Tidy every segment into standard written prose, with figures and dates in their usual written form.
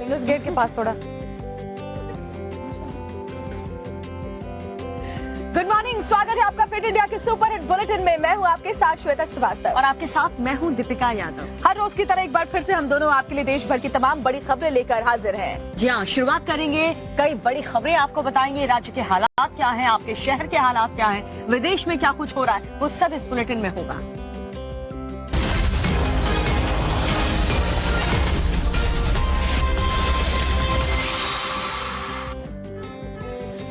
लो इस गेट के पास थोड़ा। गुड मॉर्निंग, स्वागत है आपका फिट इंडिया के सुपर हिट बुलेटिन में। मैं हूं आपके साथ श्वेता श्रीवास्तव और आपके साथ मैं हूं दीपिका यादव। हर रोज की तरह एक बार फिर से हम दोनों आपके लिए देश भर की तमाम बड़ी खबरें लेकर हाजिर हैं। जी हाँ, शुरुआत करेंगे, कई बड़ी खबरें आपको बताएंगे। राज्य के हालात क्या हैं, आपके शहर के हालात क्या हैं, विदेश में क्या कुछ हो रहा है, वो सब इस बुलेटिन में होगा।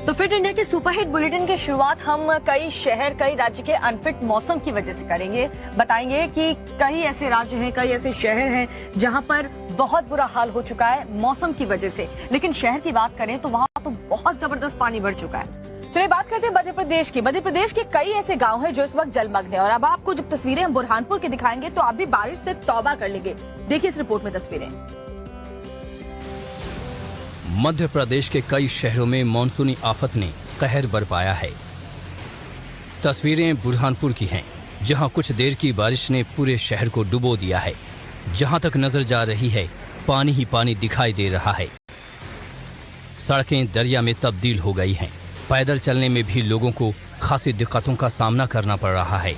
तो फिट इंडिया के सुपरहिट बुलेटिन की शुरुआत हम कई शहर, कई राज्य के अनफिट मौसम की वजह से करेंगे। बताएंगे कि कई ऐसे राज्य हैं, कई ऐसे शहर हैं जहां पर बहुत बुरा हाल हो चुका है मौसम की वजह से। लेकिन शहर की बात करें तो वहां तो बहुत जबरदस्त पानी बढ़ चुका है। चलिए बात करते हैं मध्य प्रदेश की। मध्य प्रदेश के कई ऐसे गांव हैं जो इस वक्त जलमग्न हैं और अब आपको जब तस्वीरें हम बुरहानपुर की दिखाएंगे तो आप भी बारिश से तौबा कर लेंगे। देखिए इस रिपोर्ट में तस्वीरें। मध्य प्रदेश के कई शहरों में मानसूनी आफत ने कहर बरपाया है। तस्वीरें बुरहानपुर की हैं, जहां कुछ देर की बारिश ने पूरे शहर को डुबो दिया है। जहां तक नजर जा रही है, पानी ही पानी दिखाई दे रहा है। सड़कें दरिया में तब्दील हो गई हैं। पैदल चलने में भी लोगों को खासी दिक्कतों का सामना करना पड़ रहा है।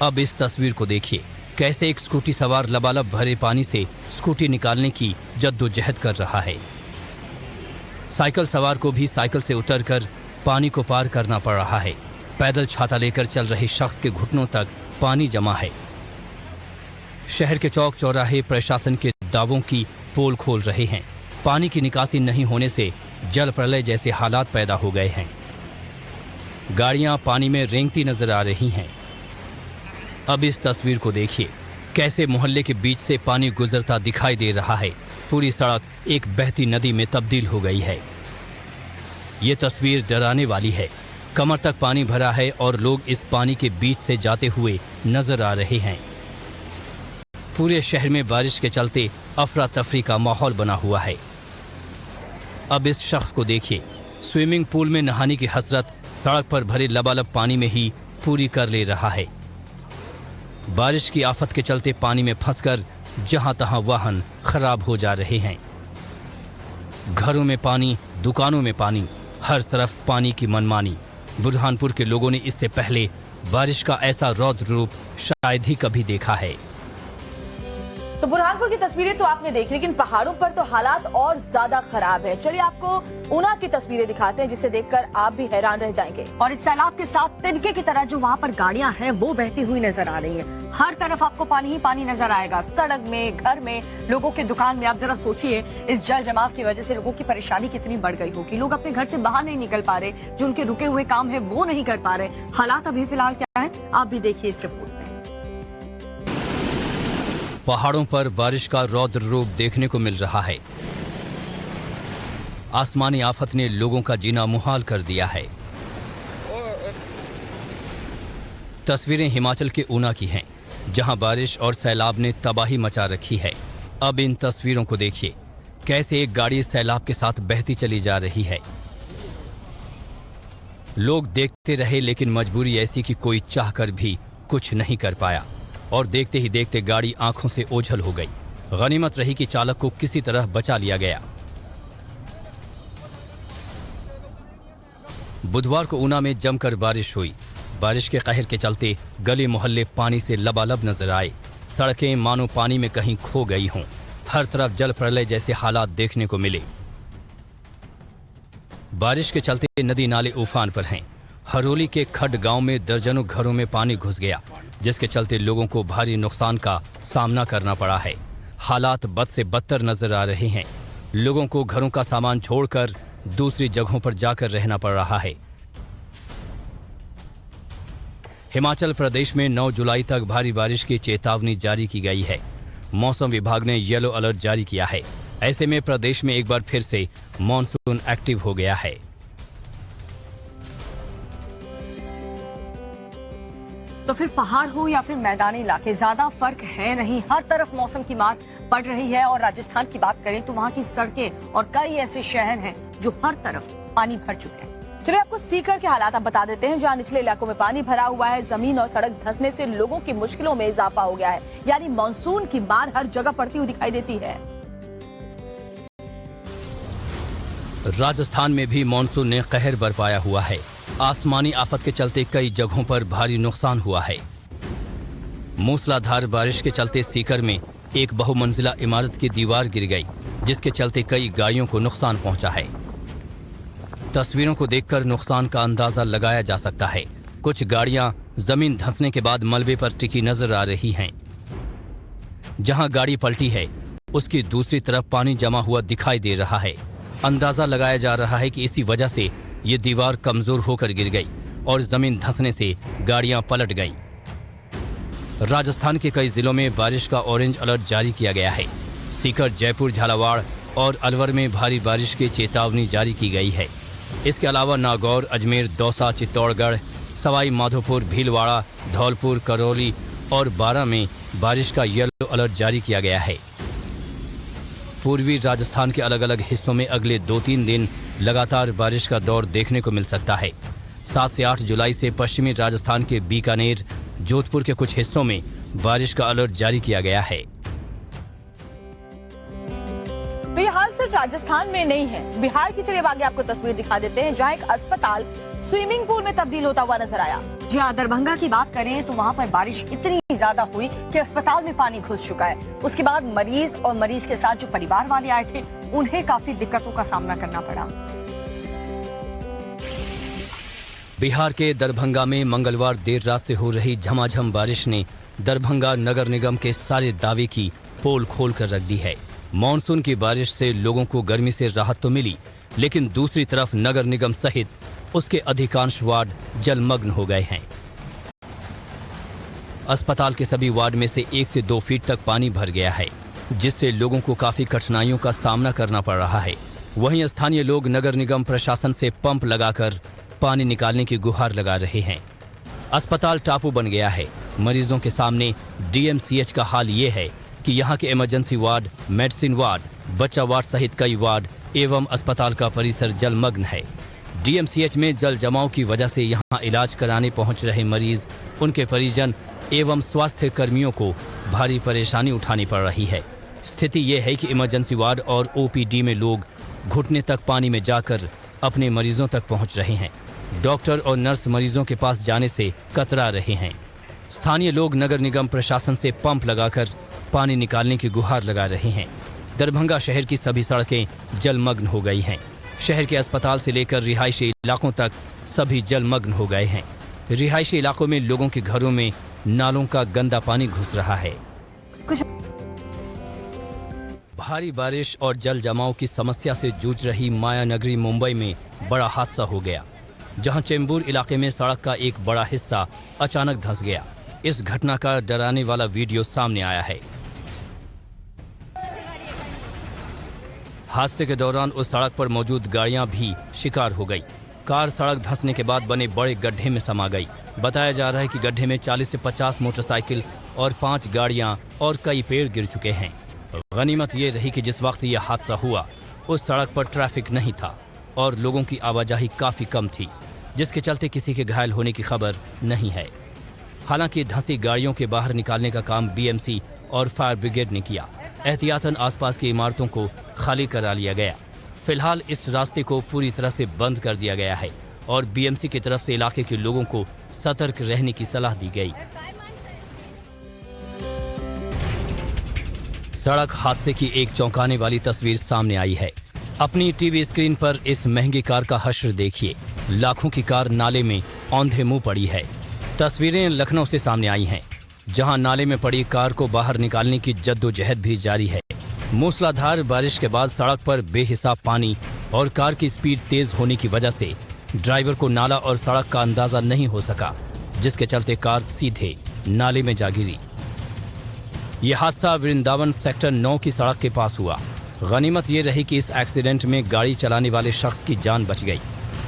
अब इस तस्वीर को देखिए, कैसे एक स्कूटी सवार लबालब भरे पानी से स्कूटी निकालने की जद्दोजहद कर रहा है। साइकिल सवार को भी साइकिल से उतरकर पानी को पार करना पड़ रहा है। पैदल छाता लेकर चल रहे शख्स के घुटनों तक पानी जमा है। शहर के चौक चौराहे प्रशासन के दावों की पोल खोल रहे हैं। पानी की निकासी नहीं होने से जल प्रलय जैसे हालात पैदा हो गए हैं। गाड़ियां पानी में रेंगती नजर आ रही हैं। अब इस तस्वीर को देखिए, कैसे मोहल्ले के बीच से पानी गुजरता दिखाई दे रहा है। पूरी सड़क एक बहती नदी में तब्दील हो गई है। ये तस्वीर डराने वाली है। कमर तक पानी भरा है और लोग इस पानी के बीच से जाते हुए नजर आ रहे हैं। पूरे शहर में बारिश के चलते अफरा तफरी का माहौल बना हुआ है। अब इस शख्स को देखिए, स्विमिंग पूल में नहाने की हसरत सड़क पर भरे लबालब पानी में ही पूरी कर ले रहा है। बारिश की आफत के चलते पानी में फंसकर जहां तहां वाहन खराब हो जा रहे हैं। घरों में पानी, दुकानों में पानी, हर तरफ पानी की मनमानी। बुरहानपुर के लोगों ने इससे पहले बारिश का ऐसा रौद्र रूप शायद ही कभी देखा है। तो बुरहानपुर की तस्वीरें तो आपने देखी, लेकिन पहाड़ों पर तो हालात और ज्यादा खराब है। चलिए आपको ऊना की तस्वीरें दिखाते हैं, जिसे देखकर आप भी हैरान रह जाएंगे। और इस सैलाब के साथ तिनके की तरह जो वहाँ पर गाड़ियां हैं वो बहती हुई नजर आ रही हैं। हर तरफ आपको पानी ही पानी नजर आएगा, सड़क में, घर में, लोगों के दुकान में। आप जरा सोचिए, इस जल जमाव की वजह से लोगों की परेशानी कितनी बढ़ गई होगी। लोग अपने घर से बाहर नहीं निकल पा रहे, जो उनके रुके हुए काम है वो नहीं कर पा रहे। हालात अभी फिलहाल क्या है, आप भी देखिए इस रिपोर्ट में। पहाड़ों पर बारिश का रौद्र रूप देखने को मिल रहा है। आसमानी आफत ने लोगों का जीना मुहाल कर दिया है। तस्वीरें हिमाचल के ऊना की हैं, जहां बारिश और सैलाब ने तबाही मचा रखी है। अब इन तस्वीरों को देखिए, कैसे एक गाड़ी सैलाब के साथ बहती चली जा रही है। लोग देखते रहे, लेकिन मजबूरी ऐसी कि कोई चाहकर भी कुछ नहीं कर पाया और देखते ही देखते गाड़ी आंखों से ओझल हो गई। गनीमत रही कि चालक को किसी तरह बचा लिया गया। बुधवार को ऊना में जमकर बारिश हुई। बारिश के कहर के चलते गली मोहल्ले पानी से लबालब नजर आए। सड़कें मानो पानी में कहीं खो गई हों। हर तरफ जल प्रलय जैसे हालात देखने को मिले। बारिश के चलते नदी नाले उफान पर हैं। हरोली के खड गांव में दर्जनों घरों में पानी घुस गया, जिसके चलते लोगों को भारी नुकसान का सामना करना पड़ा है। हालात बद से बदतर नजर आ रहे हैं। लोगों को घरों का सामान छोड़कर दूसरी जगहों पर जाकर रहना पड़ रहा है। हिमाचल प्रदेश में 9 जुलाई तक भारी बारिश की चेतावनी जारी की गई है। मौसम विभाग ने येलो अलर्ट जारी किया है। ऐसे में प्रदेश में एक बार फिर से मॉनसून एक्टिव हो गया है। तो फिर पहाड़ हो या फिर मैदानी इलाके, ज्यादा फर्क है नहीं। हर तरफ मौसम की मार पड़ रही है। और राजस्थान की बात करें तो वहाँ की सड़कें और कई ऐसे शहर हैं जो हर तरफ पानी भर चुके हैं। चलिए आपको सीकर के हालात आप बता देते हैं, जहां निचले इलाकों में पानी भरा हुआ है। जमीन और सड़क धंसने से लोगों की मुश्किलों में इजाफा हो गया है। यानी मानसून की मार हर जगह पड़ती हुई दिखाई देती है। राजस्थान में भी मानसून ने कहर बरपाया हुआ है। आसमानी आफत के चलते कई जगहों पर भारी नुकसान हुआ है। मूसलाधार बारिश के चलते सीकर में एक बहुमंजिला इमारत की दीवार गिर गई, जिसके चलते कई गाड़ियों को नुकसान पहुंचा है। तस्वीरों को देखकर नुकसान का अंदाजा लगाया जा सकता है। कुछ गाड़ियां जमीन धंसने के बाद मलबे पर टिकी नजर आ रही हैं। जहां गाड़ी पलटी है उसकी दूसरी तरफ पानी जमा हुआ दिखाई दे रहा है। अंदाजा लगाया जा रहा है कि इसी वजह से ये दीवार कमजोर होकर गिर गई और जमीन धंसने से गाड़ियां पलट गईं। राजस्थान के कई जिलों में बारिश का ऑरेंज अलर्ट जारी किया गया है। सीकर, जयपुर, झालावाड़ और अलवर में भारी बारिश की चेतावनी जारी की गई है। इसके अलावा नागौर, अजमेर, दौसा, चित्तौड़गढ़, सवाई माधोपुर, भीलवाड़ा, धौलपुर, करौली और बारां में बारिश का येलो अलर्ट जारी किया गया है। पूर्वी राजस्थान के अलग अलग हिस्सों में अगले 2-3 दिन लगातार बारिश का दौर देखने को मिल सकता है। 7 से 8 जुलाई से पश्चिमी राजस्थान के बीकानेर, जोधपुर के कुछ हिस्सों में बारिश का अलर्ट जारी किया गया है। तो ये हाल सिर्फ राजस्थान में नहीं है। बिहार की चलिए आगे आपको तस्वीर दिखा देते हैं, जहां एक अस्पताल स्विमिंग पूल में तब्दील होता हुआ नजर आया। जी हाँ, दरभंगा की बात करें तो वहाँ पर बारिश इतनी ज्यादा हुई कि अस्पताल में पानी घुस चुका है। उसके बाद मरीज और मरीज के साथ जो परिवार वाले आए थे उन्हें काफी दिक्कतों का सामना करना पड़ा। बिहार के दरभंगा में मंगलवार देर रात से हो रही झमाझम बारिश ने दरभंगा नगर निगम के सारे दावे की पोल खोल कर रख दी है। मानसून की बारिश से लोगों को गर्मी से राहत तो मिली, लेकिन दूसरी तरफ नगर निगम सहित उसके अधिकांश वार्ड जलमग्न हो गए हैं। अस्पताल के सभी वार्ड में से 1 से 2 फीट तक पानी भर गया है, जिससे लोगों को काफी कठिनाइयों का सामना करना पड़ रहा है। वहीं स्थानीय लोग नगर निगम प्रशासन से पंप लगाकर पानी निकालने की गुहार लगा रहे हैं। अस्पताल टापू बन गया है। मरीजों के सामने डीएमसीएच का हाल ये है कि यहाँ के इमरजेंसी वार्ड, मेडिसिन वार्ड, बच्चा वार्ड सहित कई वार्ड एवं अस्पताल का परिसर जलमग्न है। डीएमसीएच में जल जमाव की वजह से यहाँ इलाज कराने पहुँच रहे मरीज, उनके परिजन एवं स्वास्थ्य कर्मियों को भारी परेशानी उठानी पड़ रही है। स्थिति ये है कि इमरजेंसी वार्ड और ओपीडी में लोग घुटने तक पानी में जाकर अपने मरीजों तक पहुँच रहे हैं। डॉक्टर और नर्स मरीजों के पास जाने से कतरा रहे हैं। स्थानीय लोग नगर निगम प्रशासन से पंप लगाकर पानी निकालने की गुहार लगा रहे हैं। दरभंगा शहर की सभी सड़कें जलमग्न हो गई हैं। शहर के अस्पताल से लेकर रिहायशी इलाकों तक सभी जलमग्न हो गए हैं। रिहायशी इलाकों में लोगों के घरों में नालों का गंदा पानी घुस रहा है। भारी बारिश और जल जमाव की समस्या से जूझ रही मायानगरी मुंबई में बड़ा हादसा हो गया, जहां चेंबूर इलाके में सड़क का एक बड़ा हिस्सा अचानक धंस गया। इस घटना का डराने वाला वीडियो सामने आया है। हादसे के दौरान उस सड़क पर मौजूद गाड़ियां भी शिकार हो गई। कार सड़क धंसने के बाद बने बड़े गड्ढे में समा गई। बताया जा रहा है कि गड्ढे में 40 से 50 मोटरसाइकिल और 5 गाड़ियां और कई पेड़ गिर चुके हैं। गनीमत ये रही कि जिस वक्त यह हादसा हुआ उस सड़क पर ट्रैफिक नहीं था और लोगों की आवाजाही काफी कम थी, जिसके चलते किसी के घायल होने की खबर नहीं है। हालांकि धंसी गाड़ियों के बाहर निकालने का काम बीएमसी और फायर ब्रिगेड ने किया। एहतियातन आसपास की इमारतों को खाली करा लिया गया। फिलहाल इस रास्ते को पूरी तरह से बंद कर दिया गया है और बीएमसी की तरफ से इलाके के लोगों को सतर्क रहने की सलाह दी गई। सड़क हादसे की एक चौंकाने वाली तस्वीर सामने आई है। अपनी टीवी स्क्रीन पर इस महंगी कार का हश्र देखिए। लाखों की कार नाले में औंधे मुंह पड़ी है। तस्वीरें लखनऊ से सामने आई हैं, जहां नाले में पड़ी कार को बाहर निकालने की जद्दोजहद भी जारी है। मूसलाधार बारिश के बाद सड़क पर बेहिसाब पानी और कार की स्पीड तेज होने की वजह से ड्राइवर को नाला और सड़क का अंदाजा नहीं हो सका, जिसके चलते कार सीधे नाले में जा गिरी। यह हादसा वृंदावन सेक्टर 9 की सड़क के पास हुआ। गनीमत ये रही कि इस एक्सीडेंट में गाड़ी चलाने वाले शख्स की जान बच गई,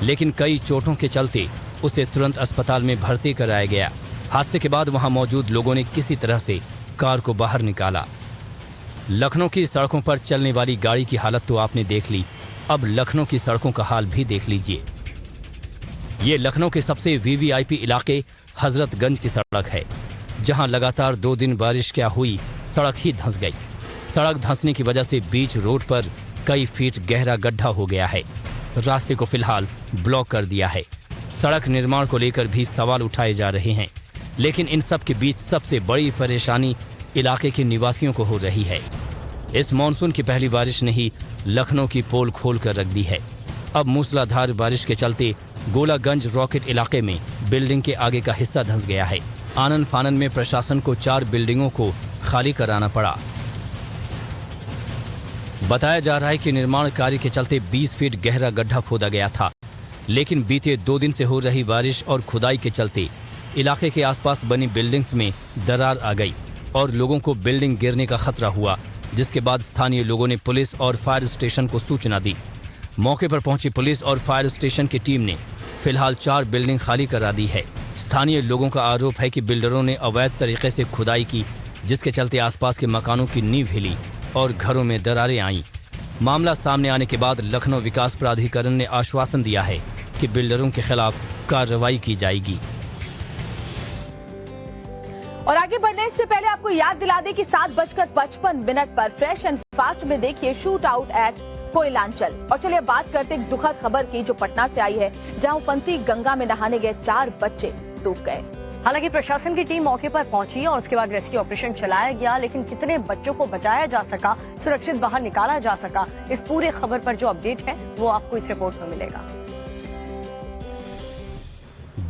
लेकिन कई चोटों के चलते उसे तुरंत अस्पताल में भर्ती कराया गया। हादसे के बाद वहां मौजूद लोगों ने किसी तरह से कार को बाहर निकाला। लखनऊ की सड़कों पर चलने वाली गाड़ी की हालत तो आपने देख ली, अब लखनऊ की सड़कों का हाल भी देख लीजिए। ये लखनऊ के सबसे वीवीआईपी इलाके हजरतगंज की सड़क है, जहां लगातार 2 दिन बारिश क्या हुई, सड़क ही धंस गई। सड़क धंसने की वजह से बीच रोड पर कई फीट गहरा गड्ढा हो गया है। रास्ते को फिलहाल ब्लॉक कर दिया है। सड़क निर्माण को लेकर भी सवाल उठाए जा रहे हैं, लेकिन इन सब के बीच सबसे बड़ी परेशानी इलाके के निवासियों को हो रही है। इस मानसून की पहली बारिश ने ही लखनऊ की पोल खोल कर रख दी है। अब मूसलाधार बारिश के चलते गोलागंज रॉकेट इलाके में बिल्डिंग के आगे का हिस्सा धंस गया है। आनन फानन में प्रशासन को 4 बिल्डिंगों को खाली कराना पड़ा। बताया जा रहा है कि निर्माण कार्य के चलते 20 फीट गहरा गड्ढा खोदा गया था, लेकिन बीते 2 दिन से हो रही बारिश और खुदाई के चलते इलाके के आसपास बनी बिल्डिंग्स में दरार आ गई और लोगों को बिल्डिंग गिरने का खतरा हुआ, जिसके बाद स्थानीय लोगों ने पुलिस और फायर स्टेशन को सूचना दी। मौके पर पहुंची पुलिस और फायर स्टेशन की टीम ने फिलहाल 4 बिल्डिंग खाली करा दी है। स्थानीय लोगों का आरोप है कि बिल्डरों ने अवैध तरीके से खुदाई की, जिसके चलते आसपास के मकानों की नींव हिली और घरों में दरारें आईं। मामला सामने आने के बाद लखनऊ विकास प्राधिकरण ने आश्वासन दिया है कि बिल्डरों के खिलाफ कार्रवाई की जाएगी। और आगे बढ़ने से पहले आपको याद दिला दें कि 7:55 पर फ्रेश एंड फास्ट में देखिए शूट आउट एट कोयलांचल। और चलिए बात करते हैं दुखद खबर की जो पटना से आई है, जहां उफनती गंगा में नहाने गए 4 बच्चे डूब गए। हालांकि प्रशासन की टीम मौके पर पहुंची और उसके बाद रेस्क्यू ऑपरेशन चलाया गया, लेकिन कितने बच्चों को बचाया जा सका, सुरक्षित बाहर निकाला जा सका, इस पूरे खबर पर जो अपडेट है वो आपको इस रिपोर्ट में मिलेगा।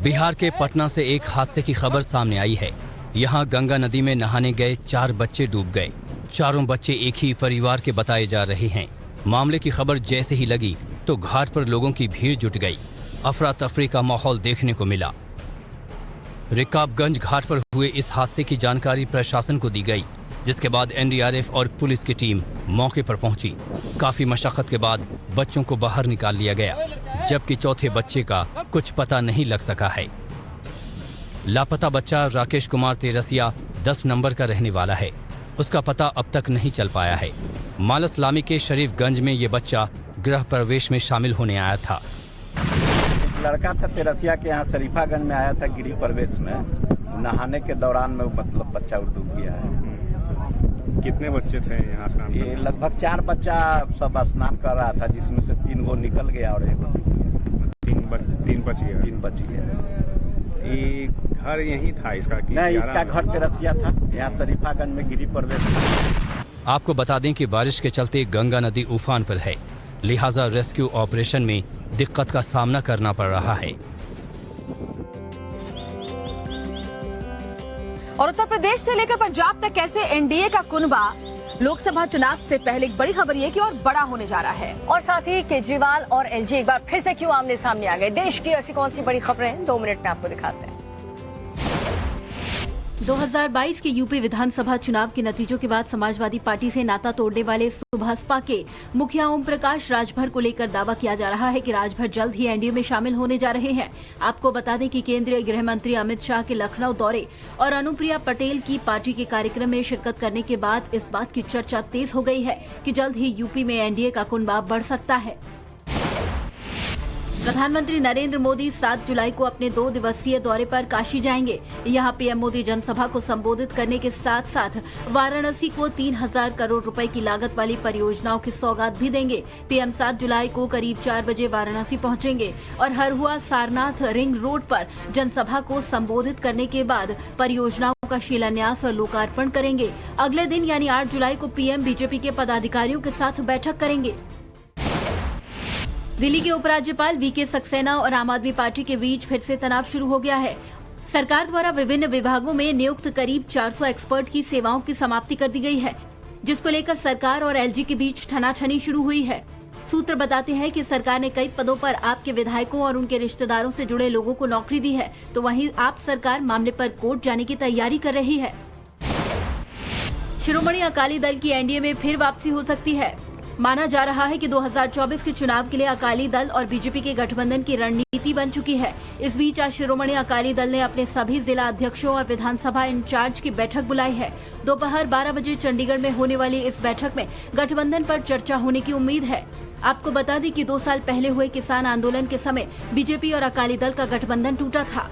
बिहार के पटना से एक हादसे की खबर सामने आई है। यहाँ गंगा नदी में नहाने गए 4 बच्चे डूब गए। चारों बच्चे एक ही परिवार के बताए जा रहे हैं। मामले की खबर जैसे ही लगी तो घाट पर लोगों की भीड़ जुट गई। अफरा तफरी का माहौल देखने को मिला। रिकाबगंज घाट पर हुए इस हादसे की जानकारी प्रशासन को दी गई, जिसके बाद एनडीआरएफ और पुलिस की टीम मौके पर पहुंची। काफी मशक्कत के बाद बच्चों को बाहर निकाल लिया गया, जबकि चौथे बच्चे का कुछ पता नहीं लग सका है। लापता बच्चा राकेश कुमार तेरसिया 10 नंबर का रहने वाला है। उसका पता अब तक नहीं चल पाया है। मालसलामी के शरीफगंज में ये बच्चा गृह प्रवेश में शामिल होने आया था। लड़का था तेरसिया के यहाँ शरीफागंज में आया था गृह प्रवेश में। नहाने के दौरान में मतलब बच्चा डूब गया है। कितने बच्चे थे यहाँ स्नान? ये लगभग 4 बच्चा सब स्नान कर रहा था, जिसमें से 3 वो निकल गया और 1 तीन बच गया। 3 बच गया। ये घर यही था इसका कि नहीं, इसका घर तेरसिया था, यहाँ शरीफागंज में गृह प्रवेश था। आपको बता दें कि बारिश के चलते गंगा नदी उफान पर है, लिहाजा रेस्क्यू ऑपरेशन में दिक्कत का सामना करना पड़ रहा है। और उत्तर प्रदेश से लेकर पंजाब तक कैसे एनडीए का कुनबा लोकसभा चुनाव से पहले एक बड़ी खबर ये कि और बड़ा होने जा रहा है। और साथ ही केजरीवाल और एलजी एक बार फिर से क्यों आमने सामने आ गए, देश की ऐसी कौन सी बड़ी खबरें हैं, 2 मिनट में आपको दिखाते हैं। 2022 के यूपी विधानसभा चुनाव के नतीजों के बाद समाजवादी पार्टी से नाता तोड़ने वाले सुभाषपा के मुखिया ओम प्रकाश राजभर को लेकर दावा किया जा रहा है कि राजभर जल्द ही एनडीए में शामिल होने जा रहे हैं। आपको बता दें कि केंद्रीय गृह मंत्री अमित शाह के लखनऊ दौरे और अनुप्रिया पटेल की पार्टी के कार्यक्रम में शिरकत करने के बाद इस बात की चर्चा तेज हो गई है कि जल्द ही यूपी में एनडीए का कुनबा बढ़ सकता है। प्रधानमंत्री नरेंद्र मोदी 7 जुलाई को अपने 2 दिवसीय दौरे पर काशी जाएंगे। यहां पीएम मोदी जनसभा को संबोधित करने के साथ साथ वाराणसी को 3000 करोड़ रुपए की लागत वाली परियोजनाओं की सौगात भी देंगे। पीएम 7 जुलाई को करीब 4 बजे वाराणसी पहुंचेंगे और हरहुआ सारनाथ रिंग रोड पर जनसभा को संबोधित करने के बाद परियोजनाओं का शिलान्यास और लोकार्पण करेंगे। अगले दिन यानी 8 जुलाई को पीएम बीजेपी के पदाधिकारियों के साथ बैठक करेंगे। दिल्ली के उपराज्यपाल वीके सक्सेना और आम आदमी पार्टी के बीच फिर से तनाव शुरू हो गया है। सरकार द्वारा विभिन्न विभागों में नियुक्त करीब 400 एक्सपर्ट की सेवाओं की समाप्ति कर दी गई है, जिसको लेकर सरकार और एलजी के बीच ठनाठनी शुरू हुई है। सूत्र बताते हैं कि सरकार ने कई पदों पर आप के विधायकों और उनके रिश्तेदारों से जुड़े लोगों को नौकरी दी है, तो वहीं आप सरकार मामले पर कोर्ट जाने की तैयारी कर रही है। शिरोमणि अकाली दल की एनडीए में फिर वापसी हो सकती है। माना जा रहा है कि 2024 के चुनाव के लिए अकाली दल और बीजेपी के गठबंधन की रणनीति बन चुकी है। इस बीच आज शिरोमणि अकाली दल ने अपने सभी जिला अध्यक्षों और विधानसभा इंचार्ज की बैठक बुलाई है। दोपहर 12 बजे चंडीगढ़ में होने वाली इस बैठक में गठबंधन पर चर्चा होने की उम्मीद है। आपको बता दें कि 2 साल पहले हुए किसान आंदोलन के समय बीजेपी और अकाली दल का गठबंधन टूटा था।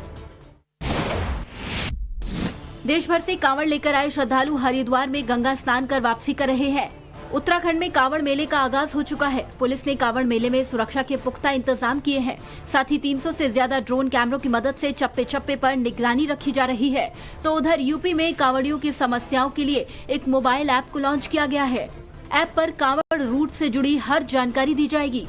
देश भर से कांवड़ लेकर आए श्रद्धालु हरिद्वार में गंगा स्नान कर वापसी कर रहे हैं। उत्तराखंड में कांवड़ मेले का आगाज हो चुका है। पुलिस ने कांवड़ मेले में सुरक्षा के पुख्ता इंतजाम किए हैं। साथ ही 300 से ज्यादा ड्रोन कैमरों की मदद से चप्पे चप्पे पर निगरानी रखी जा रही है। तो उधर यूपी में कांवड़ियों की समस्याओं के लिए एक मोबाइल ऐप को लॉन्च किया गया है। ऐप पर कांवड़ रूट से जुड़ी हर जानकारी दी जाएगी।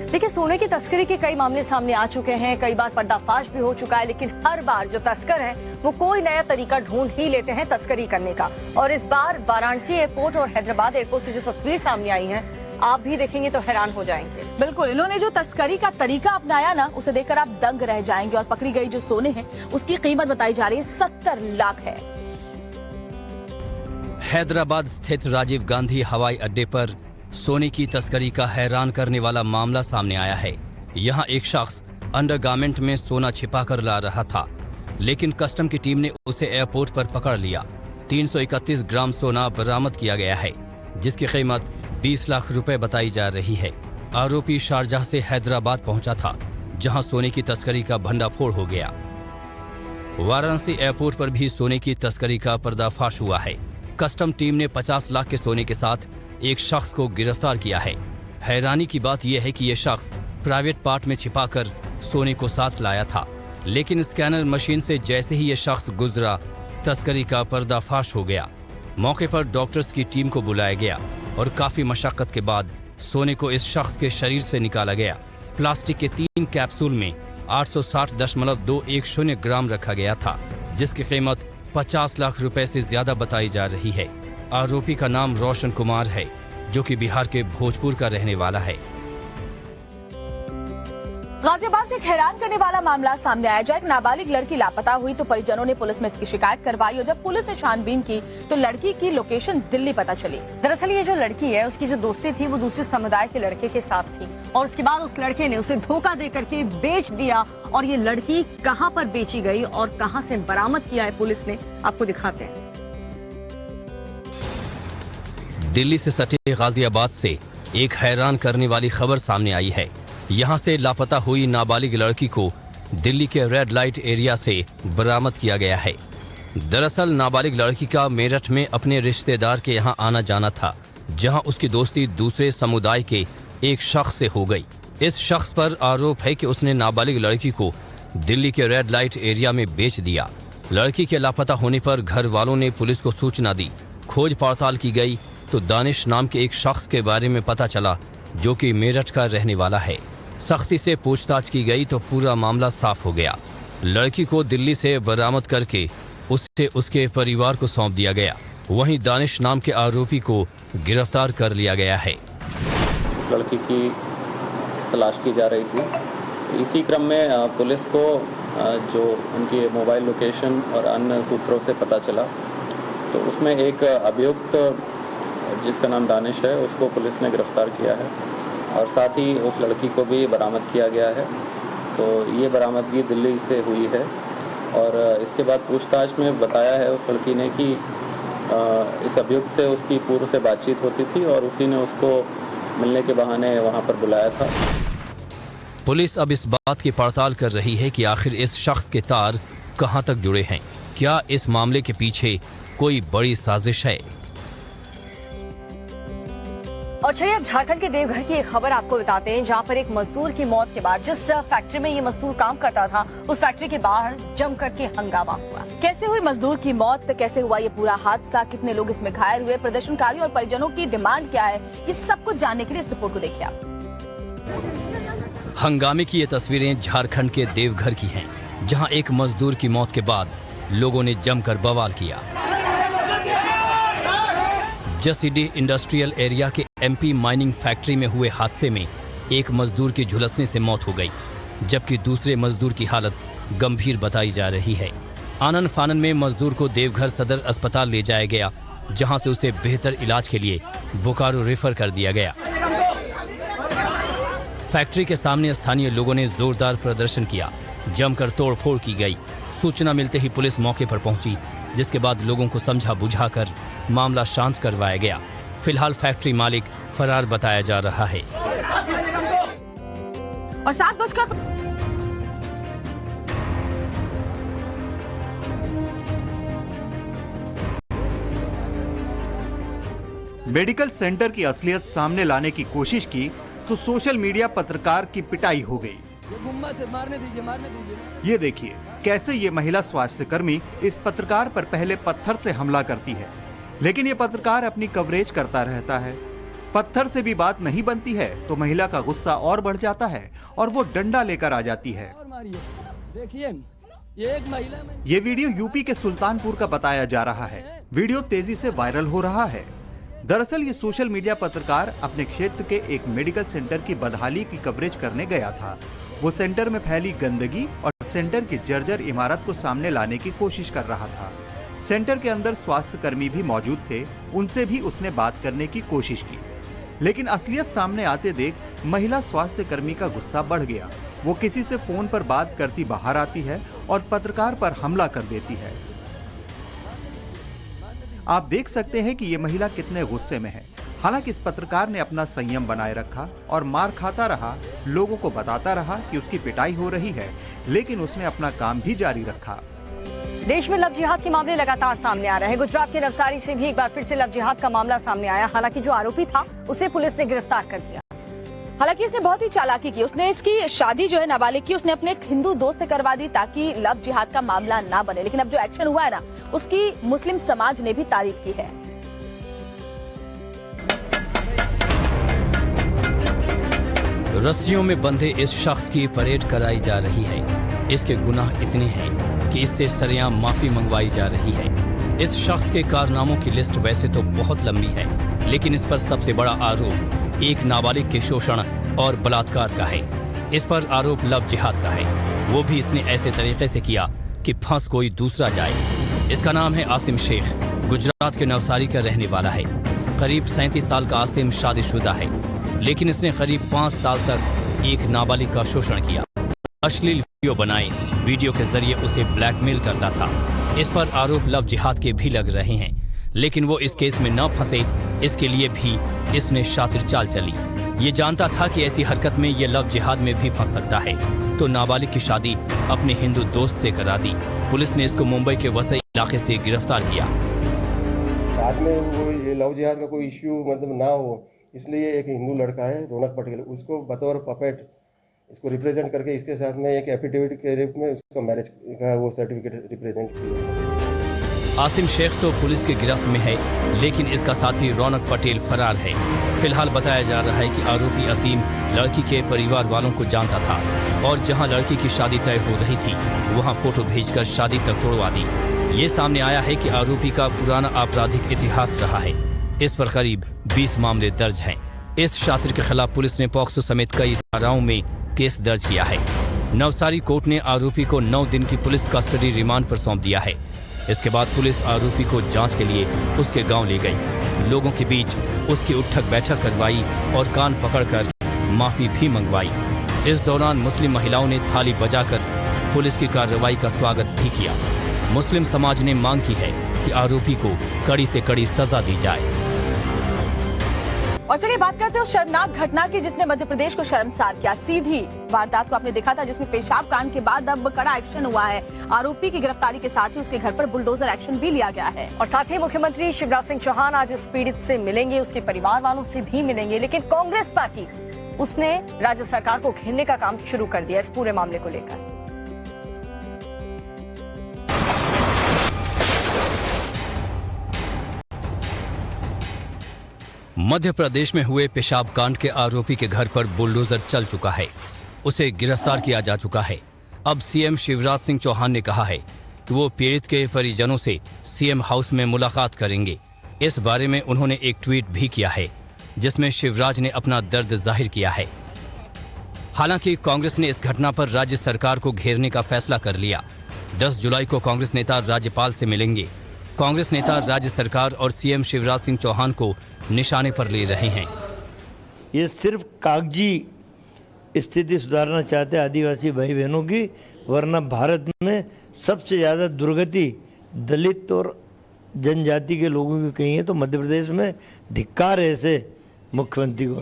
देखिए, सोने की तस्करी के कई मामले सामने आ चुके हैं, कई बार पर्दाफाश भी हो चुका है, लेकिन हर बार जो तस्कर हैं वो कोई नया तरीका ढूंढ ही लेते हैं तस्करी करने का। और इस बार वाराणसी एयरपोर्ट और हैदराबाद एयरपोर्ट से जो तस्वीर सामने आई है, आप भी देखेंगे तो हैरान हो जाएंगे। बिल्कुल, इन्होंने जो तस्करी का तरीका अपनाया ना, उसे देखकर आप दंग रह जाएंगे। और पकड़ी गई जो सोने हैं उसकी कीमत बताई जा रही है 70 लाख है। हैदराबाद स्थित राजीव गांधी हवाई अड्डे पर सोने की तस्करी का हैरान करने वाला मामला सामने आया है। यहाँ एक शख्स अंडरगारमेंट में सोना छिपाकर ला रहा था, लेकिन कस्टम की टीम ने उसे एयरपोर्ट पर पकड़ लिया। 331 ग्राम सोना बरामद किया गया है, जिसकी कीमत 20 लाख रुपए बताई जा रही है। आरोपी शारजाह से हैदराबाद पहुंचा था, जहां सोने की तस्करी का भंडाफोड़ हो गया। वाराणसी एयरपोर्ट पर भी सोने की तस्करी का पर्दाफाश हुआ है। कस्टम टीम ने 50 लाख के सोने के साथ एक शख्स को गिरफ्तार किया है। हैरानी की बात यह है कि यह शख्स प्राइवेट पार्ट में छिपाकर सोने को साथ लाया था, लेकिन स्कैनर मशीन से जैसे ही यह शख्स गुजरा, तस्करी का पर्दाफाश हो गया। मौके पर डॉक्टर्स की टीम को बुलाया गया और काफी मशक्कत के बाद सोने को इस शख्स के शरीर से निकाला गया। प्लास्टिक के 3 कैप्सूल में 860.210 ग्राम रखा गया था, जिसकी कीमत 50 लाख रुपए से ज्यादा बताई जा रही है। आरोपी का नाम रोशन कुमार है, जो कि बिहार के भोजपुर का रहने वाला है। गाजियाबाद से एक हैरान करने वाला मामला सामने आया, जहाँ एक नाबालिग लड़की लापता हुई तो परिजनों ने पुलिस में इसकी शिकायत करवाई और जब पुलिस ने छानबीन की तो लड़की की लोकेशन दिल्ली पता चली। दरअसल ये जो लड़की है, उसकी जो दोस्ती थी वो दूसरे समुदाय के लड़के के साथ थी और उसके बाद उस लड़के ने उसे धोखा दे करके बेच दिया। और ये लड़की कहाँ पर बेची गई और कहाँ से बरामद किया है पुलिस ने, आपको दिखाते हैं। दिल्ली से सटे गाजियाबाद से एक हैरान करने वाली खबर सामने आई है। यहाँ से लापता हुई नाबालिग लड़की को दिल्ली के रेड लाइट एरिया से बरामद किया गया है। दरअसल नाबालिग लड़की का मेरठ में अपने रिश्तेदार के यहाँ आना जाना था, जहाँ उसकी दोस्ती दूसरे समुदाय के एक शख्स से हो गई। इस शख्स पर आरोप है कि उसने नाबालिग लड़की को दिल्ली के रेड लाइट एरिया में बेच दिया। लड़की के लापता होने पर घर वालों ने पुलिस को सूचना दी। खोज पड़ताल की गई तो दानिश नाम के एक शख्स के बारे में पता चला, जो कि मेरठ का रहने वाला है। सख्ती से पूछताछ की गई तो पूरा मामला साफ हो गया। लड़की को दिल्ली से बरामद करके उससे उसके परिवार को सौंप दिया गया। वहीं दानिश नाम के आरोपी को गिरफ्तार कर लिया गया है। लड़की की तलाश की जा रही थी। इसी क्रम में पुलिस को जो उनकी मोबाइल लोकेशन और अन्य सूत्रों से पता चला, तो उसमें एक अभियुक्त जिसका नाम दानिश है, उसको पुलिस ने गिरफ्तार किया है और साथ ही उस लड़की को भी बरामद किया गया है। तो ये बरामदगी दिल्ली से हुई है और इसके बाद पूछताछ में बताया है उस लड़की ने कि इस अभियुक्त से उसकी पूर्व से बातचीत होती थी और उसी ने उसको मिलने के बहाने वहां पर बुलाया था। पुलिस अब इस बात की पड़ताल कर रही है कि आखिर इस शख्स के तार कहां तक जुड़े हैं। क्या इस मामले के पीछे कोई बड़ी साजिश है? और चलिए अब झारखंड के देवघर की एक खबर आपको बताते हैं, जहां पर एक मजदूर की मौत के बाद जिस फैक्ट्री में ये मजदूर काम करता था, उस फैक्ट्री के बाहर जम करके हंगामा हुआ। कैसे हुई मजदूर की मौत, कैसे हुआ ये पूरा हादसा, कितने लोग इसमें घायल हुए, प्रदर्शनकारियों और परिजनों की डिमांड क्या है, ये सब कुछ जानने के लिए इस रिपोर्ट को देखिए आप। हंगामे की ये तस्वीरें झारखंड के देवघर की हैं, जहां एक मजदूर की मौत के बाद लोगों ने जमकर बवाल किया। जसीडीह इंडस्ट्रियल एरिया के एमपी माइनिंग फैक्ट्री में हुए हादसे में एक मजदूर की झुलसने से मौत हो गई, जबकि दूसरे मजदूर की हालत गंभीर बताई जा रही है। आनन फानन में मजदूर को देवघर सदर अस्पताल ले जाया गया, जहां से उसे बेहतर इलाज के लिए बोकारो रेफर कर दिया गया। फैक्ट्री के सामने स्थानीय लोगों ने जोरदार प्रदर्शन किया, जमकर तोड़फोड़ की गई। सूचना मिलते ही पुलिस मौके पर पहुंची, जिसके बाद लोगों को समझा बुझाकर मामला शांत करवाया गया। फिलहाल फैक्ट्री मालिक फरार बताया जा रहा है। और 7:00 मेडिकल सेंटर की असलियत सामने लाने की कोशिश की तो सोशल मीडिया पत्रकार की पिटाई हो गई। ये देखिए कैसे ये महिला स्वास्थ्यकर्मी इस पत्रकार पर पहले पत्थर से हमला करती है, लेकिन ये पत्रकार अपनी कवरेज करता रहता है। पत्थर से भी बात नहीं बनती है तो महिला का गुस्सा और बढ़ जाता है और वो डंडा लेकर आ जाती है। देखिए ये वीडियो यूपी के सुल्तानपुर का बताया जा रहा है। वीडियो तेजी से वायरल हो रहा है। दरअसल ये सोशल मीडिया पत्रकार अपने क्षेत्र के एक मेडिकल सेंटर की बदहाली की कवरेज करने गया था। वो सेंटर में फैली गंदगी और सेंटर की जर्जर इमारत को सामने लाने की कोशिश कर रहा था। सेंटर के अंदर स्वास्थ्य कर्मी भी मौजूद थे, उनसे भी उसने बात करने की कोशिश की, लेकिन असलियत सामने आते देख महिला स्वास्थ्य कर्मी का गुस्सा बढ़ गया। वो किसी से फोन पर बात करती बाहर आती है और पत्रकार पर हमला कर देती है। आप देख सकते हैं कि ये महिला कितने गुस्से में है। हालांकि इस पत्रकार ने अपना संयम बनाए रखा और मार खाता रहा, लोगों को बताता रहा कि उसकी पिटाई हो रही है, लेकिन उसने अपना काम भी जारी रखा। देश में लव जिहाद के मामले लगातार सामने आ रहे हैं। गुजरात के नवसारी से भी एक बार फिर से लव जिहाद का मामला सामने आया। हालांकि जो आरोपी था उसे पुलिस ने गिरफ्तार कर दिया। हालांकि इसने बहुत ही चालाकी की। उसने इसकी शादी जो है नाबालिग की उसने अपने एक हिंदू दोस्त से करवा दी ताकि लव जिहाद का मामला ना बने। लेकिन अब जो एक्शन हुआ है ना, उसकी मुस्लिम समाज ने भी तारीफ की है। रस्सियों में बंधे इस शख्स की परेड कराई जा रही है। इसके गुनाह इतने हैं कि इससे सरेआम माफी मंगवाई जा रही है। इस शख्स के कारनामों की लिस्ट वैसे तो बहुत लंबी है, लेकिन इस पर सबसे बड़ा आरोप एक नाबालिग के शोषण और बलात्कार का है। इस पर आरोप लव जिहाद का है, वो भी इसने ऐसे तरीके से किया कि फंस कोई दूसरा जाए। इसका नाम है आसिम शेख, गुजरात के नवसारी का रहने वाला है। करीब 37 साल का आसिम शादीशुदा है, लेकिन इसने करीब 5 साल तक एक नाबालिग का शोषण किया। अश्लील वीडियो बनाए, वीडियो के जरिए उसे ब्लैकमेल करता था। इस पर आरोप लव जिहाद के भी लग रहे हैं, लेकिन वो इस केस में न फंसे, इसके लिए भी इसने शातिर चाल चली। ये जानता था कि ऐसी हरकत में ये लव जिहाद में भी फंस सकता है, तो नाबालिग की शादी अपने हिंदू दोस्त से करा दी। पुलिस ने इसको मुंबई के वसई इलाके से गिरफ्तार किया। बाद में वो ये लव जिहाद का कोई इश्यू मतलब ना हो, इसलिए एक हिंदू लड़का है रौनक पटेल, उसको बतौर पपेट इसको रिप्रेजेंट करके इसके साथ में एक एफिडेविट के रूप में उसका मैरिज का वो सर्टिफिकेट रिप्रेजेंट किया। आसिम शेख तो पुलिस की गिरफ्त में है, लेकिन इसका साथी रौनक पटेल फरार है। फिलहाल बताया जा रहा है कि आरोपी असीम लड़की के परिवार वालों को जानता था और जहां लड़की की शादी तय हो रही थी वहां फोटो भेजकर शादी तक तोड़वा दी। ये सामने आया है कि आरोपी का पुराना आपराधिक इतिहास रहा है। इस पर करीब 20 मामले दर्ज हैं। इस शातिर के खिलाफ पुलिस ने पॉक्सो समेत कई धाराओं में केस दर्ज किया है। नवसारी कोर्ट ने आरोपी को 9 दिन की पुलिस कस्टडी रिमांड पर सौंप दिया है। इसके बाद पुलिस आरोपी को जांच के लिए उसके गांव ले गई। लोगों के बीच उसकी उठक बैठक करवाई और कान पकड़कर माफी भी मंगवाई। इस दौरान मुस्लिम महिलाओं ने थाली बजाकर पुलिस की कार्रवाई का स्वागत भी किया। मुस्लिम समाज ने मांग की है कि आरोपी को कड़ी से कड़ी सजा दी जाए। और चलिए बात करते हैं उस शर्मनाक घटना की जिसने मध्य प्रदेश को शर्मसार किया। सीधी वारदात को आपने देखा था, जिसमें पेशाब कांड के बाद अब कड़ा एक्शन हुआ है। आरोपी की गिरफ्तारी के साथ ही उसके घर पर बुलडोजर एक्शन भी लिया गया है। और साथ ही मुख्यमंत्री शिवराज सिंह चौहान आज इस पीड़ित से मिलेंगे, उसके परिवार वालों से भी मिलेंगे। लेकिन कांग्रेस पार्टी उसने राज्य सरकार को घेरने का काम शुरू कर दिया इस पूरे मामले को लेकर। मध्य प्रदेश में हुए पेशाब कांड के आरोपी के घर पर बुलडोजर चल चुका है। उसे गिरफ्तार किया जा चुका है। अब सीएम शिवराज सिंह चौहान ने कहा है कि वो पीड़ित के परिजनों से सीएम हाउस में मुलाकात करेंगे। इस बारे में उन्होंने एक ट्वीट भी किया है, जिसमें शिवराज ने अपना दर्द जाहिर किया है। हालांकि कांग्रेस ने इस घटना पर राज्य सरकार को घेरने का फैसला कर लिया। 10 जुलाई को कांग्रेस नेता राज्यपाल से मिलेंगे। कांग्रेस नेता राज्य सरकार और सीएम शिवराज सिंह चौहान को निशाने पर ले रहे हैं। ये सिर्फ कागजी स्थिति सुधारना चाहते आदिवासी भाई बहनों की, वरना भारत में सबसे ज़्यादा दुर्गति दलित और जनजाति के लोगों की कही है तो मध्य प्रदेश में धिक्कार है ऐसे मुख्यमंत्री को।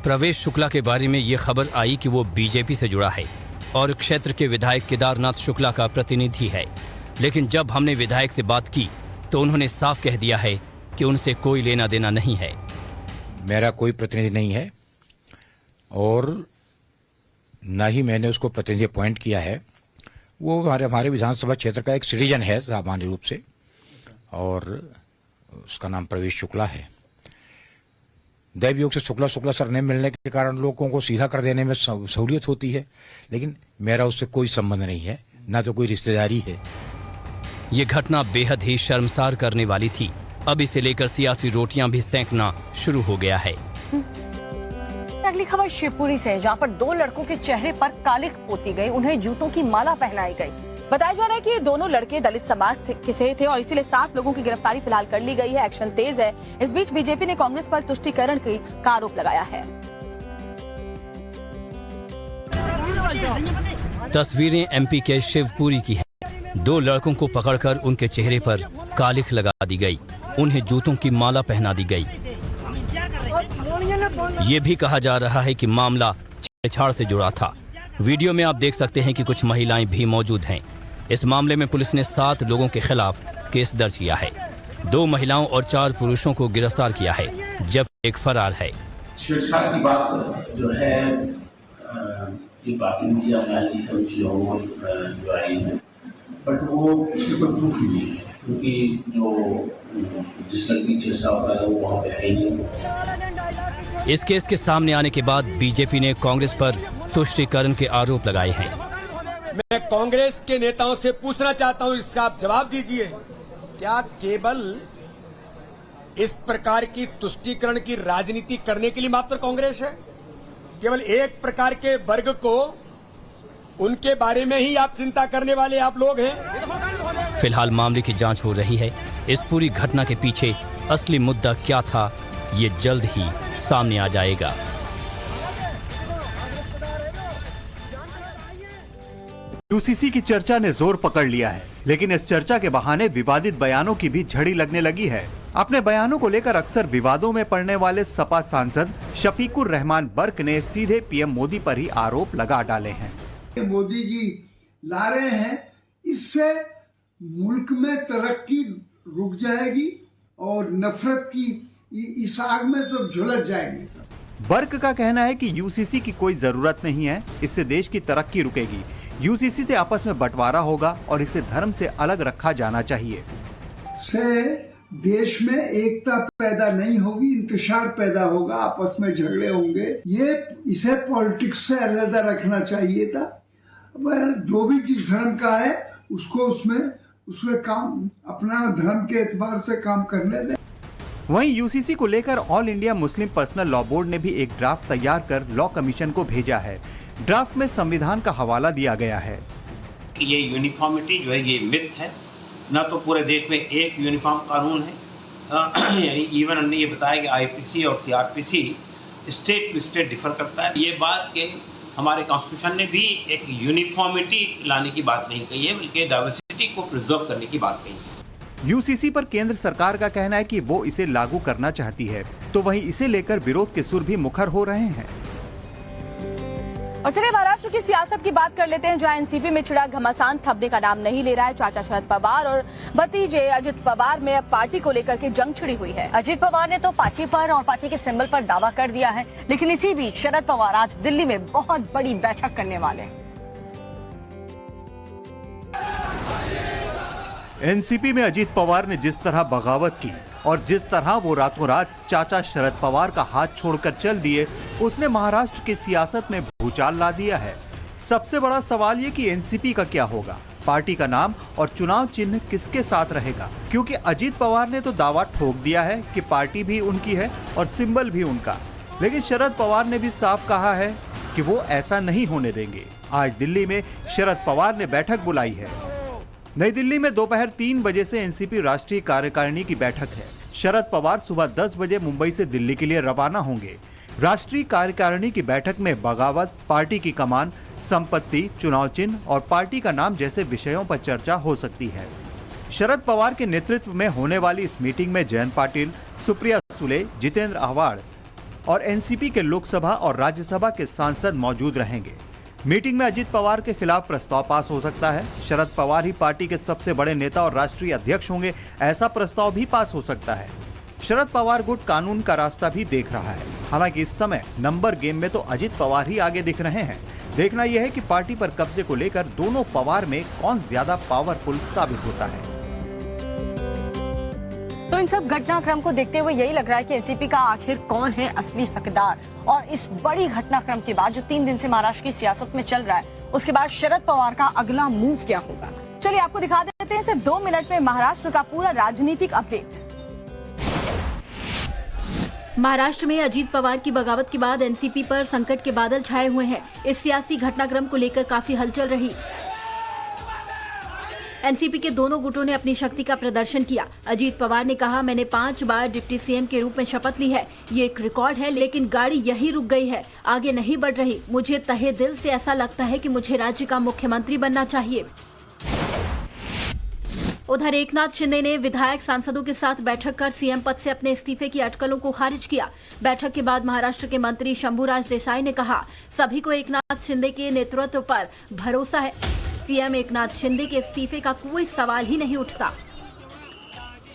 प्रवेश शुक्ला के बारे में ये खबर आई कि वो बीजेपी से जुड़ा है और क्षेत्र के विधायक केदारनाथ शुक्ला का प्रतिनिधि है। लेकिन जब हमने विधायक से बात की तो उन्होंने साफ कह दिया है कि उनसे कोई लेना देना नहीं है। मेरा कोई प्रतिनिधि नहीं है और न ही मैंने उसको प्रतिनिधि अपॉइंट किया है। वो हमारे विधानसभा क्षेत्र का एक सिटीजन है सामान्य रूप से, और उसका नाम प्रवेश शुक्ला है। दैव योग से शुक्ला सरनेम मिलने के कारण लोगों को सीधा कर देने में सहूलियत होती है, लेकिन मेरा उससे कोई संबंध नहीं है, ना तो कोई रिश्तेदारी है। ये घटना बेहद ही शर्मसार करने वाली थी। अब इसे लेकर सियासी रोटियां भी सेंकना शुरू हो गया है। अगली खबर शिवपुरी से, जहां पर 2 लड़कों के चेहरे पर कालिख पोती गई, उन्हें जूतों की माला पहनाई गई। बताया जा रहा है कि ये दोनों लड़के दलित समाज के से थे और इसीलिए 7 लोगों की गिरफ्तारी फिलहाल कर ली गई है। एक्शन तेज है। इस बीच बीजेपी ने कांग्रेस पर तुष्टीकरण का आरोप लगाया है। तस्वीरें एमपी के शिवपुरी की हैं। 2 लड़कों को पकड़कर उनके चेहरे पर कालिख लगा दी गई, उन्हें जूतों की माला पहना दी गई। ये भी कहा जा रहा है कि मामला छेड़छाड़ से जुड़ा था। वीडियो में आप देख सकते हैं कि कुछ महिलाएं भी मौजूद हैं। इस मामले में पुलिस ने 7 लोगों के खिलाफ केस दर्ज किया है। 2 महिलाओं और 4 पुरुषों को गिरफ्तार किया है, जब एक फरार है। छेड़छाड़ की बात जो है ये बात मीडिया में आई है, जो आई है, बट वो उसके कोई प्रूफ नहीं है, क्योंकि जो जिस लड़की छेड़छाड़ होता है वो वहाँ पे है ही नहीं। इस केस के सामने आने के बाद बीजेपी ने कांग्रेस पर तुष्टीकरण के आरोप लगाए हैं। मैं कांग्रेस के नेताओं से पूछना चाहता हूं, इसका आप जवाब दीजिए। क्या केवल इस प्रकार की तुष्टीकरण की राजनीति करने के लिए मात्र कांग्रेस है? केवल एक प्रकार के वर्ग को उनके बारे में ही आप चिंता करने वाले आप लोग हैं? फिलहाल मामले की जांच हो रही है। इस पूरी घटना के पीछे असली मुद्दा क्या था, ये जल्द ही सामने आ जाएगा। यूसीसी की चर्चा ने जोर पकड़ लिया है, लेकिन इस चर्चा के बहाने विवादित बयानों की भी झड़ी लगने लगी है। अपने बयानों को लेकर अक्सर विवादों में पड़ने वाले सपा सांसद शफीकुर रहमान बर्क ने सीधे पीएम मोदी पर ही आरोप लगा डाले हैं। मोदी जी ला रहे हैं, इससे मुल्क में तरक्की रुक जाएगी और नफरत की इस आग में सब झुलस जाएंगे। बर्क का कहना है कि यूसीसी की कोई जरूरत नहीं है, इससे देश की तरक्की रुकेगी। यूसीसी से आपस में बंटवारा होगा और इसे धर्म से अलग रखा जाना चाहिए। से देश में एकता पैदा नहीं होगी, इंतशार पैदा होगा, आपस में झगड़े होंगे। ये इसे पॉलिटिक्स से अलग रखना चाहिए था। जो भी चीज धर्म का है उसको उसमें काम अपना धर्म के एतबार से काम करने दें। वहीं यूसीसी को लेकर all India Muslim personal law board ने भी एक ड्राफ्ट तैयार कर लॉ कमीशन को भेजा है। ड्राफ्ट में संविधान का हवाला दिया गया है कि ये यूनिफॉर्मिटी जो है ये मिथ है, न तो पूरे देश में एक यूनिफॉर्म कानून है। यानी इवन हमने ये बताया कि आईपीसी और CrPC state to state differ करता है। ये बात के हमारे कॉन्स्टिट्यूशन ने भी एक यूनिफॉर्मिटी लाने की बात नहीं कही है, बल्कि डाइवर्सिटी को प्रिजर्व करने की बात कही है। यूसीसी पर केंद्र सरकार का कहना है कि वो इसे लागू करना चाहती है, तो वहीं इसे लेकर विरोध के सुर भी मुखर हो रहे हैं। और चलिए महाराष्ट्र की सियासत की बात कर लेते हैं, जहां एनसीपी में छिड़ा घमासान थमने का नाम नहीं ले रहा है। चाचा शरद पवार और भतीजे अजित पवार में अब पार्टी को लेकर के जंग छिड़ी हुई है। अजित पवार ने तो पार्टी पर और पार्टी के सिंबल पर दावा कर दिया है, लेकिन इसी बीच शरद पवार आज दिल्ली में बहुत बड़ी बैठक करने वाले हैं। एनसीपी में अजित पवार ने जिस तरह बगावत की और जिस तरह वो रातों रात चाचा शरद पवार का हाथ छोड़कर चल दिए, उसने महाराष्ट्र की सियासत में भूचाल ला दिया है। सबसे बड़ा सवाल ये कि एनसीपी का क्या होगा, पार्टी का नाम और चुनाव चिन्ह किसके साथ रहेगा, क्योंकि अजित पवार ने तो दावा ठोक दिया है कि पार्टी भी उनकी है और सिंबल भी उनका, लेकिन शरद पवार ने भी साफ कहा है कि वो ऐसा नहीं होने देंगे। आज दिल्ली में शरद पवार ने बैठक बुलाई है। नई दिल्ली में दोपहर 3 बजे से एनसीपी राष्ट्रीय कार्यकारिणी की बैठक है। शरद पवार सुबह 10 बजे मुंबई से दिल्ली के लिए रवाना होंगे। राष्ट्रीय कार्यकारिणी की बैठक में बगावत, पार्टी की कमान, संपत्ति, चुनाव चिन्ह और पार्टी का नाम जैसे विषयों पर चर्चा हो सकती है। शरद पवार के नेतृत्व में होने वाली इस मीटिंग में जयंत पाटिल, सुप्रिया सुले, जितेंद्र आव्हाड और एनसीपी के लोकसभा और राज्यसभा के सांसद मौजूद रहेंगे। मीटिंग में अजित पवार के खिलाफ प्रस्ताव पास हो सकता है। शरद पवार ही पार्टी के सबसे बड़े नेता और राष्ट्रीय अध्यक्ष होंगे, ऐसा प्रस्ताव भी पास हो सकता है। शरद पवार गुट कानून का रास्ता भी देख रहा है। हालांकि इस समय नंबर गेम में तो अजित पवार ही आगे दिख रहे हैं। देखना यह है कि पार्टी पर कब्जे को लेकर दोनों पवार में कौन ज्यादा पावरफुल साबित होता है। तो इन सब घटनाक्रम को देखते हुए यही लग रहा है कि एनसीपी का आखिर कौन है असली हकदार। और इस बड़ी घटनाक्रम के बाद जो 3 दिन से महाराष्ट्र की सियासत में चल रहा है, उसके बाद शरद पवार का अगला मूव क्या होगा। चलिए आपको दिखा देते हैं सिर्फ 2 मिनट में महाराष्ट्र का पूरा राजनीतिक अपडेट। महाराष्ट्र में अजीत पवार की बगावत के बाद एनसीपी पर संकट के बादल छाए हुए हैं। इस सियासी घटनाक्रम को लेकर काफी हलचल रही। एनसीपी के दोनों गुटों ने अपनी शक्ति का प्रदर्शन किया। अजीत पवार ने कहा, मैंने 5 बार डिप्टी सीएम के रूप में शपथ ली है, ये एक रिकॉर्ड है, लेकिन गाड़ी यहीं रुक गई है, आगे नहीं बढ़ रही। मुझे तहे दिल से ऐसा लगता है कि मुझे राज्य का मुख्यमंत्री बनना चाहिए। उधर एकनाथ शिंदे ने विधायक सांसदों के साथ बैठक कर सीएम पद से अपने इस्तीफे की अटकलों को खारिज किया। बैठक के बाद महाराष्ट्र के मंत्री शंभूराज देसाई ने कहा, सभी को एकनाथ शिंदे के नेतृत्व पर भरोसा है। सीएम एकनाथ शिंदे के इस्तीफे का कोई सवाल ही नहीं उठता।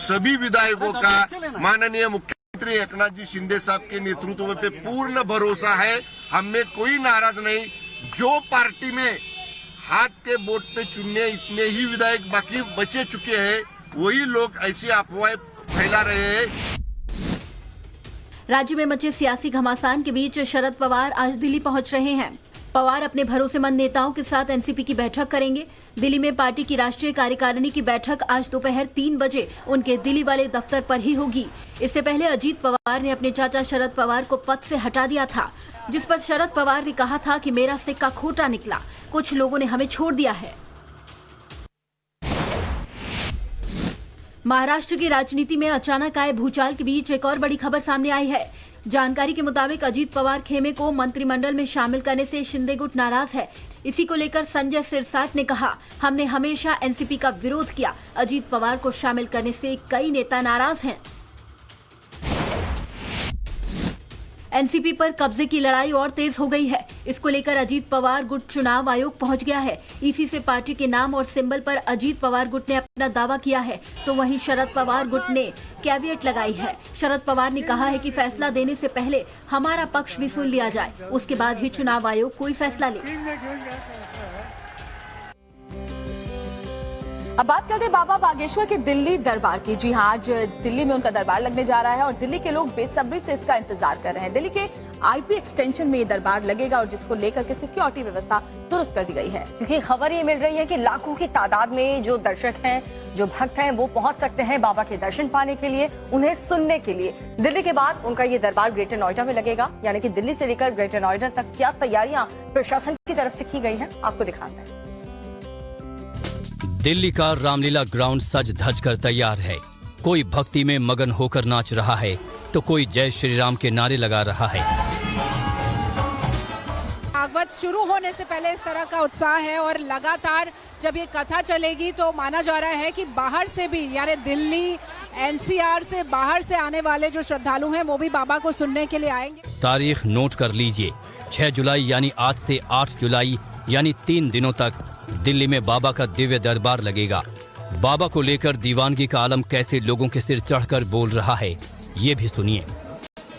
सभी विधायकों का माननीय मुख्यमंत्री एकनाथ जी शिंदे साहब के नेतृत्व पे पूर्ण भरोसा है। हमें कोई नाराज नहीं। जो पार्टी में हाथ के वोट पे चुनने इतने ही विधायक बाकी बचे चुके हैं, वही लोग ऐसी अफवाहें फैला रहे हैं। राज्य में मचे सियासी घमासान के बीच शरद पवार आज दिल्ली पहुंच रहे हैं। पवार अपने भरोसेमंद नेताओं के साथ एनसीपी की बैठक करेंगे। दिल्ली में पार्टी की राष्ट्रीय कार्यकारिणी की बैठक आज दोपहर 3 बजे उनके दिल्ली वाले दफ्तर पर ही होगी। इससे पहले अजीत पवार ने अपने चाचा शरद पवार को पद से हटा दिया था, जिस पर शरद पवार ने कहा था कि मेरा सिक्का खोटा निकला, कुछ लोगों ने हमें छोड़ दिया है। महाराष्ट्र की राजनीति में अचानक आए भूचाल के बीच एक और बड़ी खबर सामने आई है। जानकारी के मुताबिक अजीत पवार खेमे को मंत्रिमंडल में शामिल करने से शिंदे गुट नाराज है। इसी को लेकर संजय सिरसाट ने कहा, हमने हमेशा एनसीपी का विरोध किया, अजीत पवार को शामिल करने से कई नेता नाराज हैं। एनसीपी पर कब्जे की लड़ाई और तेज हो गई है। इसको लेकर अजीत पवार गुट चुनाव आयोग पहुंच गया है। इसी से पार्टी के नाम और सिंबल पर अजीत पवार गुट ने अपना दावा किया है, तो वहीं शरद पवार गुट ने कैविएट लगाई है। शरद पवार ने कहा है कि फैसला देने से पहले हमारा पक्ष भी सुन लिया जाए, उसके बाद ही चुनाव आयोग कोई फैसला ले। अब बात करते हैं बाबा बागेश्वर के दिल्ली दरबार की। जी हाँ, आज दिल्ली में उनका दरबार लगने जा रहा है और दिल्ली के लोग बेसब्री से इसका इंतजार कर रहे हैं। दिल्ली के आईपी एक्सटेंशन में ये दरबार लगेगा और जिसको लेकर के सिक्योरिटी व्यवस्था दुरुस्त कर दी गई है। क्योंकि खबर ये मिल रही है कि लाखों की तादाद में जो दर्शक हैं, जो भक्त हैं, वो पहुंच सकते हैं बाबा के दर्शन पाने के लिए, उन्हें सुनने के लिए। दिल्ली के बाद उनका ये दरबार ग्रेटर नोएडा में लगेगा। यानी कि दिल्ली से लेकर ग्रेटर नोएडा तक क्या तैयारियां प्रशासन की तरफ से की गई है, आपको दिखाते हैं। दिल्ली का रामलीला ग्राउंड सज धज कर तैयार है। कोई भक्ति में मगन होकर नाच रहा है, तो कोई जय श्री राम के नारे लगा रहा है। भागवत शुरू होने से पहले इस तरह का उत्साह है और लगातार जब ये कथा चलेगी तो माना जा रहा है कि बाहर से भी, यानी दिल्ली एनसीआर से बाहर से आने वाले जो श्रद्धालु हैं वो भी बाबा को सुनने के लिए आएंगे। तारीख नोट कर लीजिए, 6 जुलाई यानी आज से 8 जुलाई यानी 3 दिनों तक दिल्ली में बाबा का दिव्य दरबार लगेगा। बाबा को लेकर दीवानगी का आलम कैसे लोगों के सिर चढ़कर बोल रहा है, ये भी सुनिए।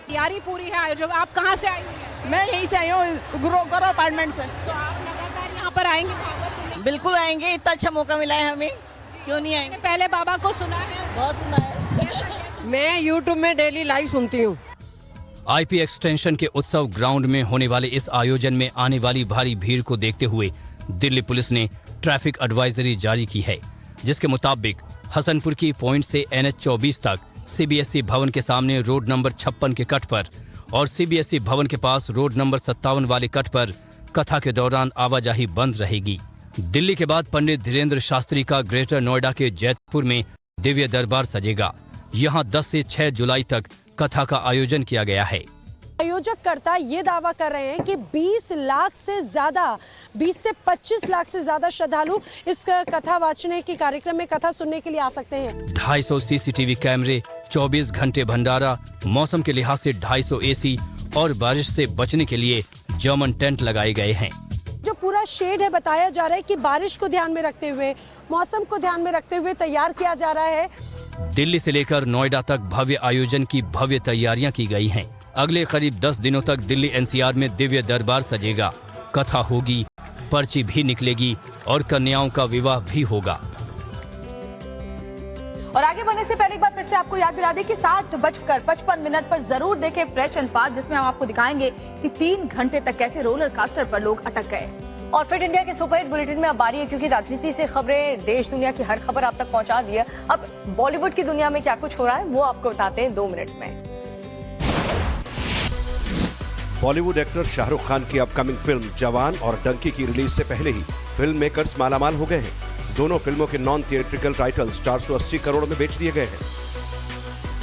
तैयारी पूरी है। आयोजक, आप कहाँ से आई हुई हैं? मैं यहीं से आई हूँ, गुरु अपार्टमेंट से। तो आप लगातार यहाँ पर आएंगे भागवत सुनने? बिल्कुल आएंगे, इतना अच्छा मौका मिला है हमें, क्यों नहीं आएंगे। पहले बाबा को सुना है? बहुत सुना है। मैं यूट्यूब में डेली लाइव सुनती हूँ। आईपी एक्सटेंशन के उत्सव ग्राउंड में होने वाले इस आयोजन में आने वाली भारी भीड़ को देखते हुए दिल्ली पुलिस ने ट्रैफिक एडवाइजरी जारी की है, जिसके मुताबिक हसनपुर की पॉइंट से NH 24 तक CBSE भवन के सामने रोड नंबर 56 के कट पर और CBSE भवन के पास रोड नंबर 57 वाले कट पर कथा के दौरान आवाजाही बंद रहेगी। दिल्ली के बाद पंडित धीरेन्द्र शास्त्री का ग्रेटर नोएडा के जैतपुर में दिव्य दरबार सजेगा। यहाँ 10 से 6 जुलाई तक कथा का आयोजन किया गया है। आयोजककर्ता ये दावा कर रहे हैं कि 20 से 25 लाख से ज्यादा श्रद्धालु इस कथा वाचने के कार्यक्रम में कथा सुनने के लिए आ सकते हैं। 250 CCTV कैमरे, 24 घंटे भंडारा, मौसम के लिहाज से 250 AC और बारिश से बचने के लिए जर्मन टेंट लगाए गए हैं। जो पूरा शेड है, बताया जा रहा है कि बारिश को ध्यान में रखते हुए, मौसम को ध्यान में रखते हुए तैयार किया जा रहा है। दिल्ली से लेकर नोएडा तक भव्य आयोजन की भव्य तैयारियां की गई हैं। अगले करीब 10 दिनों तक दिल्ली एनसीआर में दिव्य दरबार सजेगा, कथा होगी, पर्ची भी निकलेगी और कन्याओं का विवाह भी होगा। और आगे बढ़ने से पहले एक बार फिर से आपको याद दिला दें कि 7:55 पर जरूर देखें फ्रेश एंड फास्ट, जिसमें हम आपको दिखाएंगे कि 3 घंटे तक कैसे रोलर कास्टर पर लोग अटक गए। और फिट इंडिया के सुपरहिट बुलेटिन में अब बारी है, क्योंकि राजनीति से खबरें, देश दुनिया की हर खबर आप तक पहुंचा दी है। अब बॉलीवुड की दुनिया में क्या कुछ हो रहा है वो आपको बताते हैं 2 मिनट में। बॉलीवुड एक्टर शाहरुख खान की अपकमिंग फिल्म जवान और डंकी की रिलीज से पहले ही फिल्म मेकर्स मालामाल हो गए हैं। दोनों फिल्मों के नॉन थिएट्रिकल टाइटल्स 480 करोड़ में बेच दिए गए हैं।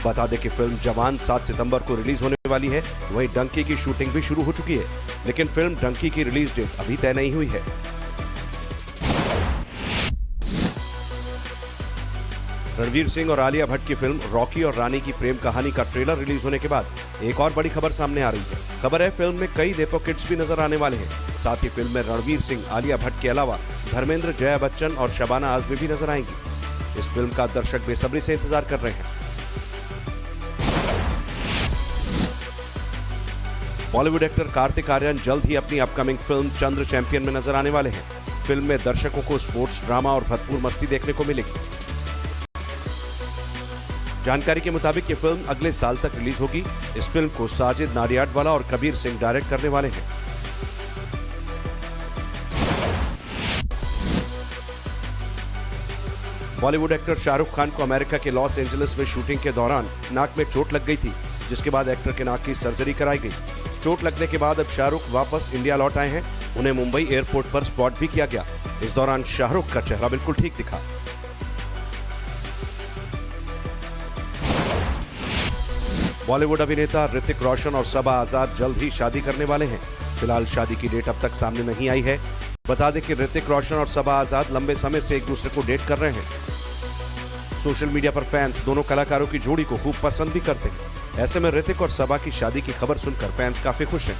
बता दें कि फिल्म जवान 7 सितंबर को रिलीज होने वाली है, वहीं डंकी की शूटिंग भी शुरू हो चुकी है, लेकिन फिल्म डंकी की रिलीज डेट अभी तय नहीं हुई है। रणवीर सिंह और आलिया भट्ट की फिल्म रॉकी और रानी की प्रेम कहानी का ट्रेलर रिलीज होने के बाद एक और बड़ी खबर सामने आ रही है। खबर है फिल्म में कई नेपो किड्स भी नजर आने वाले हैं। साथ ही फिल्म में रणवीर सिंह, आलिया भट्ट के अलावा धर्मेंद्र, जया बच्चन और शबाना आजमी भी नजर आएंगी। इस फिल्म का दर्शक बेसब्री से इंतजार कर रहे हैं। बॉलीवुड एक्टर कार्तिक आर्यन जल्द ही अपनी अपकमिंग फिल्म चंद्र चैंपियन में नजर आने वाले हैं। फिल्म में दर्शकों को स्पोर्ट्स ड्रामा और भरपूर मस्ती देखने को मिलेगी। जानकारी के मुताबिक ये फिल्म अगले साल तक रिलीज होगी। इस फिल्म को साजिद नाडियाडवाला और कबीर सिंह डायरेक्ट करने वाले हैं। बॉलीवुड एक्टर शाहरुख खान को अमेरिका के लॉस एंजलिस में शूटिंग के दौरान नाक में चोट लग गई थी, जिसके बाद एक्टर के नाक की सर्जरी कराई गई। चोट लगने के बाद अब शाहरुख वापस इंडिया लौट आए हैं। उन्हें मुंबई एयरपोर्ट पर स्पॉट भी किया गया। इस दौरान शाहरुख का चेहरा बिल्कुल ठीक दिखा। बॉलीवुड अभिनेता ऋतिक रोशन और सबा आजाद जल्द ही शादी करने वाले हैं। फिलहाल शादी की डेट अब तक सामने नहीं आई है। बता दें कि ऋतिक रोशन और सबा आजाद लंबे समय से एक दूसरे को डेट कर रहे हैं। सोशल मीडिया पर फैंस दोनों कलाकारों की जोड़ी को खूब पसंद भी करते हैं। ऐसे में ऋतिक और सबा की शादी की खबर सुनकर फैंस काफी खुश हैं।